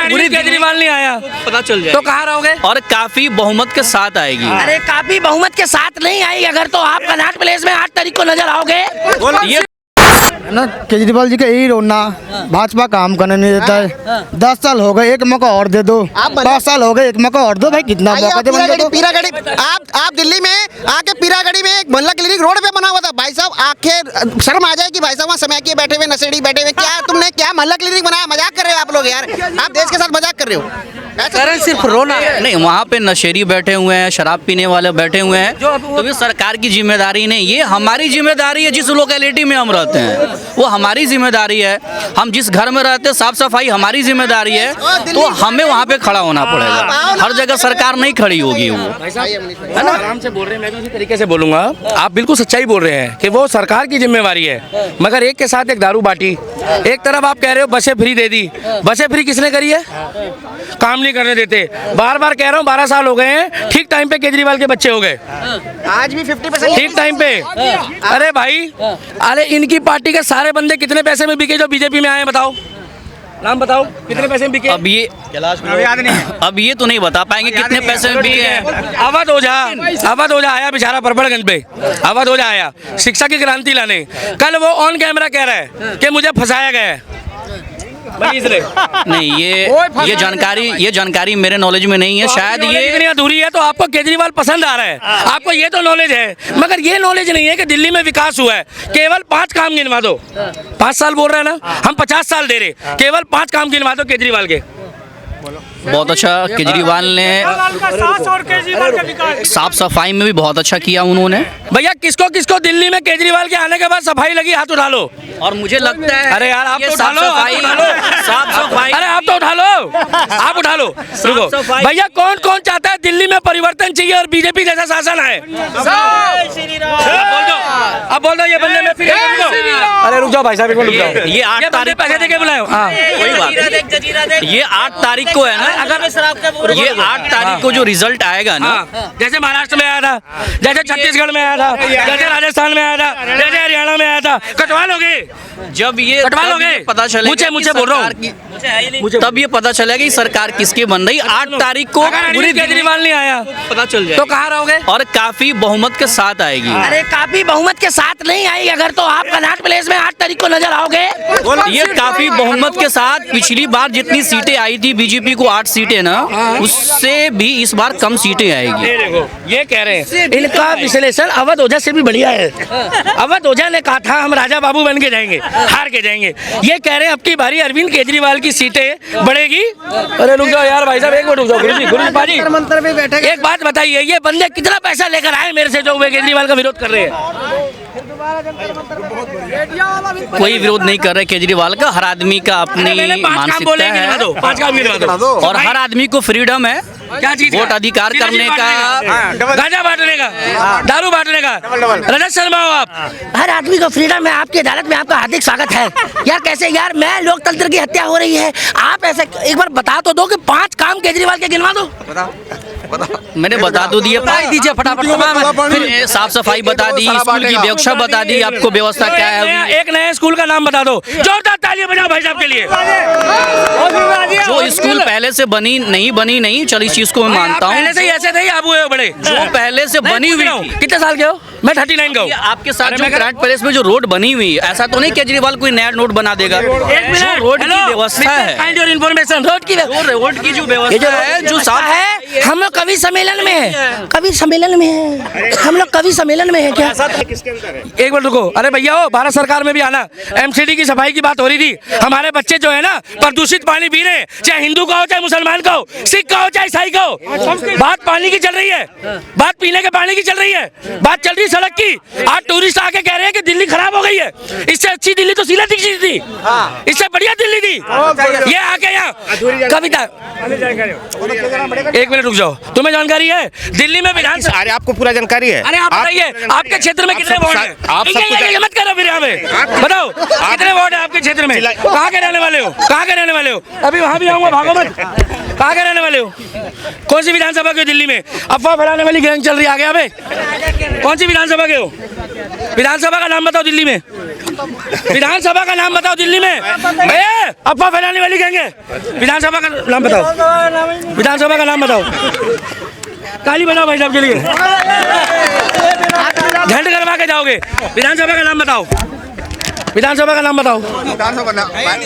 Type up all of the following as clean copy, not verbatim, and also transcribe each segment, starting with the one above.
पूरी केजरीवाल नहीं आया पता चल जाए तो कहाँ रहोगे? और काफी बहुमत के साथ आएगी। अरे काफी बहुमत के साथ नहीं आई अगर तो आप कनॉट प्लेस में 8 तारीख को नजर आओगे। ये ना केजरीवाल जी का यही रोना, भाजपा काम करने नहीं देता है। 10 साल हो गए, एक मौका और दे दो। 5 साल हो गए, एक मौका और दो भाई। कितना मौका दे बंदे को? पीरागढ़ी आप दिल्ली में आके पीरागढ़ी में एक मोहल्ला क्लिनिक रोड पे बना हुआ था भाई साहब। आखिर शर्म आ जाए कि भाई साहब वहाँ समय बैठे हुए नशेड़ी बैठे हुए, क्या तुमने क्या मोहल्ला क्लिनिक बनाया? मजाक कर रहे हो आप लोग यार, आप देश के साथ मजाक कर रहे हो। करण सिर्फ रोना नहीं, वहाँ पे नशेड़ी बैठे हुए हैं, शराब पीने वाले बैठे हुए हैं, तो ये सरकार की जिम्मेदारी नहीं, ये हमारी जिम्मेदारी है। जिस लोकेलिटी में हम रहते हैं वो हमारी जिम्मेदारी है। हम जिस घर में रहते हैं साफ सफाई हमारी जिम्मेदारी है, तो हमें वहाँ पे खड़ा होना पड़ेगा। हर जगह सरकार नहीं खड़ी होगी वो, है ना? आराम से बोल रहे हैं, मैं भी उसी तरीके से बोलूंगा। आप बिल्कुल सच्चाई बोल रहे हैं कि वो सरकार की जिम्मेवारी है, मगर एक के साथ एक दारू बांटी। एक तरफ आप कह रहे हो बसें फ्री दे दी, बसें फ्री किसने करी है? काम नहीं करने देते। बार बार कह रहा हूँ 12 साल हो गए हैं, ठीक टाइम पे केजरीवाल के बच्चे हो गए, आज भी 50% ठीक टाइम पे। अरे भाई, अरे इनकी पार्टी के सारे बंदे कितने पैसे में बिके जो बीजेपी में आए हैं? बताओ, नाम बताओ कितने पैसे में बिके? अब ये याद नहीं, अब ये तो नहीं बता पाएंगे कितने पैसे में बिके हैं। अवध ओझा आया बेचारा परबड़गंज पे, अवध ओझा आया शिक्षा की क्रांति लाने। कल वो ऑन कैमरा कह रहा है कि मुझे फंसाया गया है। नहीं, ये जानकारी मेरे नॉलेज में नहीं है। शायद ये इतनी अधूरी है। तो आपको केजरीवाल पसंद आ रहा है, आपको ये तो नॉलेज है, मगर ये नॉलेज नहीं है कि दिल्ली में विकास हुआ है। केवल 5 काम गिनवा दो। 5 साल बोल रहे हैं ना, हम 50 साल दे रहे, केवल 5 काम गिनवा दो केजरीवाल के। बहुत अच्छा केजरीवाल ने साफ सफाई में भी बहुत अच्छा किया उन्होंने। भैया किसको किसको दिल्ली में केजरीवाल के आने के बाद सफाई लगी? हाथ उठा लो। और मुझे लगता है अरे यार आप ये तो उठा लो, साफ सफाई, अरे आप तो उठा लो, आप उठा लो। रुको भैया, कौन कौन चाहता है दिल्ली में परिवर्तन चाहिए और बीजेपी जैसा शासन है? अब बोल दो ये बंदे में फिर। अरे रुक जाओ भाई साहब, एक मिनट रुक जाओ। ये 8 तारीख पैसे देके बुलाए। हाँ वही बात, ये 8 तारीख को है ना। अगर ये 8 तारीख को जो रिजल्ट आएगा ना, जैसे महाराष्ट्र में आया था, जैसे छत्तीसगढ़ में आया था, जैसे राजस्थान में आया था, जैसे हरियाणा में आया था, कटवा लोगे? जब ये पता चलेगा, मुझे बोल रहा हूँ, तब ये पता चलेगा कि सरकार किसकी बन रही। 8 तारीख को पूरी केजरीवाल नहीं आया पता चल जाए तो कहाँ रहोगे? और काफी बहुमत के साथ आएगी। अरे काफी बहुमत के साथ नहीं आई अगर तो आप कनॉट प्लेस में 8 तारीख को नजर आओगे। ये काफी बहुमत के साथ, पिछली बार जितनी सीटें आई थी बीजेपी को 8 सीटें ना, उससे भी इस बार कम सीटें आएगी। ये कह रहे हैं, इनका विश्लेषण अवध ओझा से भी बढ़िया है। अवध ओझा ने कहा था हम राजा बाबू बन के जाएंगे, हार के जाएंगे। ये कह रहे हैं अब की बारी अरविंद केजरीवाल की सीटें बढ़ेगी। अरे रुक जाओ यार भाई साहब, एक मिनट रुक जाओ। गुरुजी पाजी मंत्र में बैठे, एक बात बताइए, ये बंदे कितना पैसा लेकर आए मेरे से जो वे केजरीवाल का विरोध कर रहे हैं? कोई विरोध नहीं कर रहे केजरीवाल का। हर आदमी का अपनी मानसिकता है, 5 काम गिनवा दो। और हर आदमी को फ्रीडम है क्या चीज? वोट अधिकार करने का, गांजा बांटने का, दारू बांटने का। रजत शर्मा हो आप? हर आदमी को फ्रीडम है। आपकी अदालत में आपका हार्दिक स्वागत है। यार कैसे यार, मैं लोकतंत्र की हत्या हो रही है, आप ऐसे एक बार बता तो दो कि 5 काम केजरीवाल के गिनवा दो। मैंने बता तो दिए, दीजिए फटाफट। फिर साफ सफाई बता दी, स्कूल की व्यवस्था बता दी, आपको व्यवस्था क्या है। एक नए स्कूल का नाम बता दो। जोरदार तालियां बजाओ भाई साहब के लिए। जो स्कूल पहले से बनी नहीं, चल इस चीज को मैं मानता हूँ। पहले से ही ऐसे थे आप हुए बड़े? जो पहले से बनी हुई थी। कितने साल के हो? मैं 39 का हूँ। आपके साथ जो करंट प्लेस में जो रोड बनी हुई है, ऐसा तो नहीं केजरीवाल कोई नया रोड बना देगा। जो रोड की व्यवस्था है, इन्फॉर्मेशन रोड की जो व्यवस्था है, जो साफ है, हम लोग कवि सम्मेलन में है, कवि सम्मेलन में है, हम लोग कवि सम्मेलन में है क्या? एक मिनट रुको। अरे भैया हो, भारत सरकार में भी आना। एमसीडी की सफाई की बात हो रही थी। हमारे बच्चे जो है ना प्रदूषित पानी पी रहे हैं, चाहे हिंदू का हो, चाहे मुसलमान का हो, सिख का हो, चाहे ईसाई का हो। बात पानी की चल रही है, बात पीने के पानी की चल रही है, बात चल रही है सड़क की। आज टूरिस्ट आके कह रहे हैं कि दिल्ली खराब हो गई है। इससे अच्छी दिल्ली तो शीला दीक्षित थी, इससे बढ़िया दिल्ली थी। ये आके यहाँ कविता, एक मिनट रुक जाओ। तुम्हें जानकारी है दिल्ली में विधानसभा? अरे आपको पूरा जानकारी है? अरे आप बताइए, आपके क्षेत्र में कितने वोट हैं? आप सब कुछ मत करो फिर यहाँ पे, बताओ कितने वोट है आपके क्षेत्र में? कहाँ के रहने वाले हो? कहाँ के रहने वाले हो? अभी वहाँ भी आऊंगा, भागो मत। कहाँ के रहने वाले हो? कौन सी विधानसभा के? दिल्ली में अफवाह फैलाने वाली गैंग चल रही है आगे। अबे कौन सी विधानसभा के हो? विधानसभा का नाम बताओ दिल्ली में। विधानसभा का नाम बताओ दिल्ली में। अफवाह फैलाने वाली कहेंगे। विधानसभा का नाम बताओ, विधानसभा का नाम बताओ। ताली बनाओ भाई साहब के लिए, झंड करवा के जाओगे। विधानसभा का नाम बताओ, विधानसभा का नाम बताओ,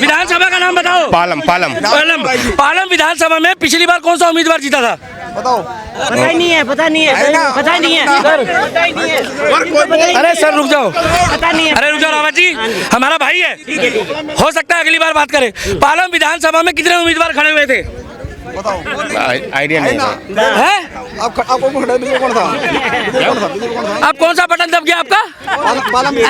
विधानसभा का नाम बताओ। पालम पालम पालम पालम विधानसभा में पिछली बार कौन सा उम्मीदवार जीता था? पता ही नहीं है, पता नहीं है, पता ही नहीं है सर। अरे सर रुक जाओ, पता नहीं है। अरे रुक जाओ रावत जी, हमारा भाई है, हो सकता है अगली बार बात करें। पालम विधानसभा में कितने उम्मीदवार खड़े हुए थे? आइडिया नहीं हैं? अब कौन सा बटन दब गया आपका?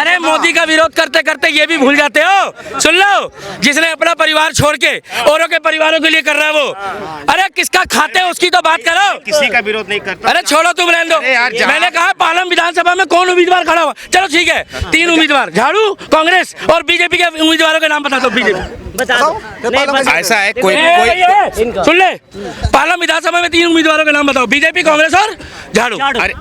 अरे मोदी का विरोध करते करते ये भी भूल जाते हो। सुन लो, जिसने अपना परिवार छोड़ के औरों के परिवारों के लिए कर रहा है वो, अरे किसका खाते हैं उसकी तो बात करो। किसी का विरोध नहीं करता। अरे छोड़ो तुम, रहने दो। मैंने कहा पालम विधानसभा में कौन उम्मीदवार खड़ा हुआ? चलो ठीक है, 3 उम्मीदवार, झाड़ू, कांग्रेस और बीजेपी के उम्मीदवारों के नाम बता दो। बीजेपी ऐसा है कोई सुन ले, पालम विधानसभा में 3 उम्मीदवारों के नाम बताओ, बीजेपी, कांग्रेस और झाड़ू। अरे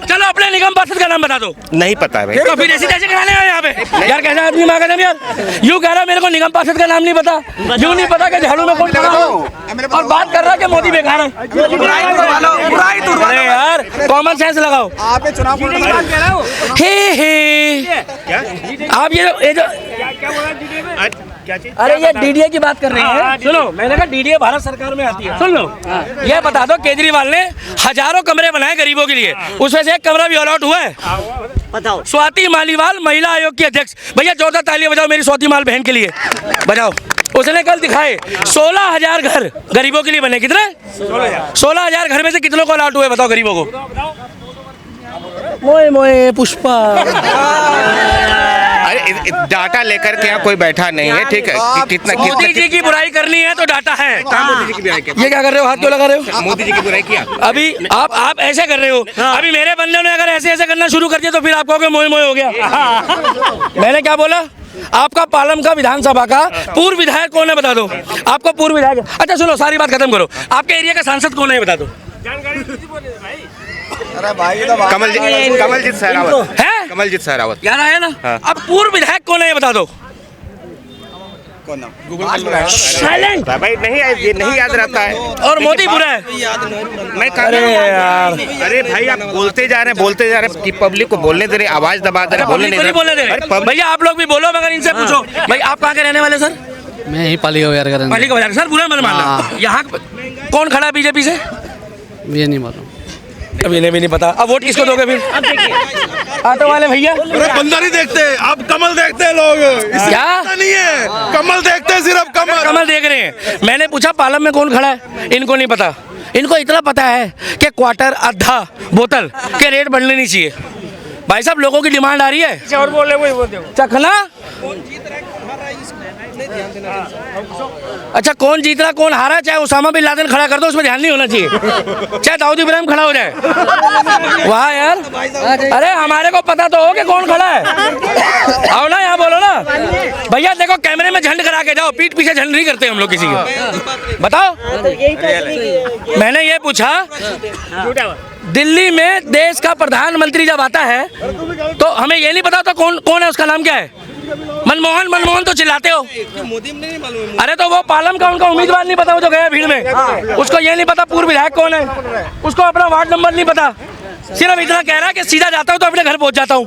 चलो अपने निगम पार्षद का नाम बता दो। नहीं पता है भाई। तो फिर ऐसी कैसे कराने आए यहाँ पे? यार कैसा आदमी मांगा था यार, यूँ कह रहा मेरे को निगम पार्षद का नाम नहीं पता, यूँ नहीं पता कि झाड़ू में कौन खड़ा हो, और बात कर रहा कि मोदी बेकार है। अरे यार कॉमन सेंस लगाओ। आप चुनाव आप ये जो अरे ये डीडीए की बात कर रहे हैं। सुनो, मैंने कहा डीडीए भारत सरकार में आती है। सुन लो, ये बता दो केजरीवाल ने हजारों कमरे बनाए गरीबों के लिए, उसमें से एक कमरा भी अलॉट हुआ है? बताओ। स्वाति मालीवाल महिला आयोग की अध्यक्ष, भैया जोरदार तालियां बजाओ मेरी स्वाति माल बहन के लिए, बजाओ। उसने कल दिखाए 16,000 घर गरीबों के लिए बने। कितने? 16,000 घर में से कितनों को अलॉट हुए बताओ गरीबों को? मोए मोए पुष्पा। अरे डाटा लेकर के यहाँ कोई बैठा नहीं है, ठीक है। कितना मोदी जी की बुराई करनी है तो डाटा है। मोदी जी की बुराई किया? ये क्या कर रहे हो, हाथ क्यों लगा रहे हो? मोदी जी की बुराई किया? अभी आप ऐसे कर रहे हो। अभी मेरे बंदे ने अगर ऐसे ऐसे करना शुरू कर दिया तो फिर आप कहोगे मोए मोए हो गया। मैंने क्या बोला? आपका पालम का विधानसभा का पूर्व विधायक कौन है बता दो। आपको पूर्व विधायक, अच्छा सुनो सारी बात खत्म करो, आपके एरिया का सांसद कौन है बता दो। कमलजीत सहरावत है, कमलजीत सहरावत याद आया ना? हाँ। अब पूर्व विधायक कौन है ये बता दो। साइलेंट भाई नहीं, ये नहीं याद रहता है। और मोदी बुरा है। मैं अरे यार, अरे भाई आप बोलते जा रहे हैं कि पब्लिक को बोलने दे रहे, आवाज दबा दे रहे, बोलने नहीं बोलने दे रहे। भैया आप लोग भी बोलो, मगर इनसे पूछो। भाई आप कहाँ के रहने वाले सर? मैं ही पाली बाजार का पाली का बाजार। सर बुरा मत मानना, यहाँ कौन खड़ा है बीजेपी से? ये नहीं मालूम, अभी इन्हें भी नहीं पता। अब वोट किसको दोगे फिर? ऑटो वाले भैया। अरे बंदा नहीं देखते, आप कमल देखते हैं लोग। क्या नहीं है, कमल देखते हैं, सिर्फ कमल। कमल देख रहे हैं। मैंने पूछा पालम में कौन खड़ा है, इनको नहीं पता। इनको इतना पता है कि क्वार्टर आधा बोतल के रेट बढ़ने नहीं चाहिए। भाई साहब लोगों की डिमांड आ रही है। और बोल रहे वो चखना। अच्छा कौन जीत रहा कौन हारा, चाहे उसामा बिन लादेन खड़ा कर दो, उसमें ध्यान नहीं होना चाहिए। चाहे दाऊद इब्राहिम खड़ा हो जाए। वाह यार, अरे हमारे को पता तो हो कि कौन खड़ा है। आओ ना यहाँ बोलो ना भैया। देखो कैमरे में झंड करा के जाओ, पीठ पीछे झंड नहीं करते हम लोग किसी की। बताओ, मैंने ये पूछा दिल्ली में देश का प्रधानमंत्री जब आता है तो हमें ये नहीं पता तो कौन है, उसका नाम क्या है? मनमोहन तो चिल्लाते हो। अरे तो वो पालम का उनका उम्मीदवार नहीं पता, वो जो गया भीड़ में, उसको ये नहीं पता पूर्व विधायक कौन है, उसको अपना वार्ड नंबर नहीं पता। सिर्फ इतना कह रहा है कि सीधा जाता हूँ तो अपने घर पहुंच जाता हूँ।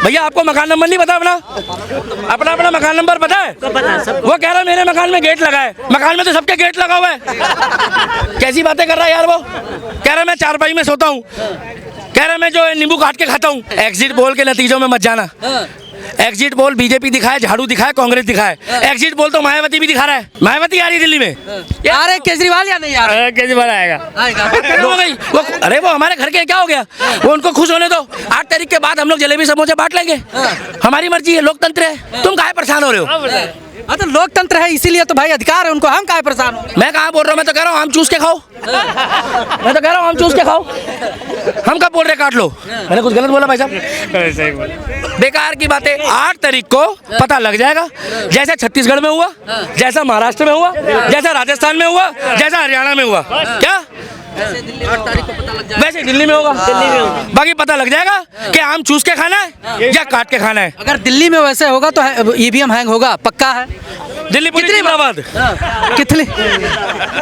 भैया आपको मकान नंबर नहीं पता? अपना मकान नंबर पता है? वो कह रहा है मेरे मकान में गेट लगा है। मकान में तो सबके गेट लगा हुआ है। कैसी बातें कर रहा है यार वो। कह रहा है मैं चारपाई में सोता हूँ, कह रहा है मैं जो नींबू काट के खाता हूँ। एग्जिट पोल के नतीजों में मत जाना। एग्जिट पोल बीजेपी दिखाए, झाड़ू दिखाए, कांग्रेस दिखाए, एग्जिट पोल तो मायावती भी दिखा रहा है। मायावती आ रही है दिल्ली में। आ रहे केजरीवाल या नहीं आ रहे? केजरीवाल आएगा। हो गई वो, अरे वो हमारे घर के क्या हो गया, वो उनको खुश होने दो। 8 तारीख के बाद हम लोग जलेबी समोसे बांट लेंगे। हमारी मर्जी है, लोकतंत्र है। तुम काहे परेशान हो रहे हो? हाँ तो लोकतंत्र है इसीलिए तो भाई अधिकार है उनको, हम काहे परेशान हो? मैं कहाँ बोल रहा हूँ, मैं तो कह रहा हूँ हम चूस के खाओ। मैं तो कह रहा हूँ हम चूस के खाओ। हम कब बोल रहे काट लो? मैंने कुछ गलत बोला भाई साहब? बेकार की बातें। 8 तारीख को पता लग जाएगा, जैसा छत्तीसगढ़ में हुआ, जैसा महाराष्ट्र में हुआ, जैसा राजस्थान में हुआ, जैसा हरियाणा में हुआ। क्या वैसे दिल्ली में होगा, बाकी पता लग जाएगा कि आम चूस के खाना है या काट के खाना है। अगर दिल्ली में वैसे होगा तो ईवीएम हैंग होगा, पक्का है। दिल्ली पुलिस जिंदाबाद। कितने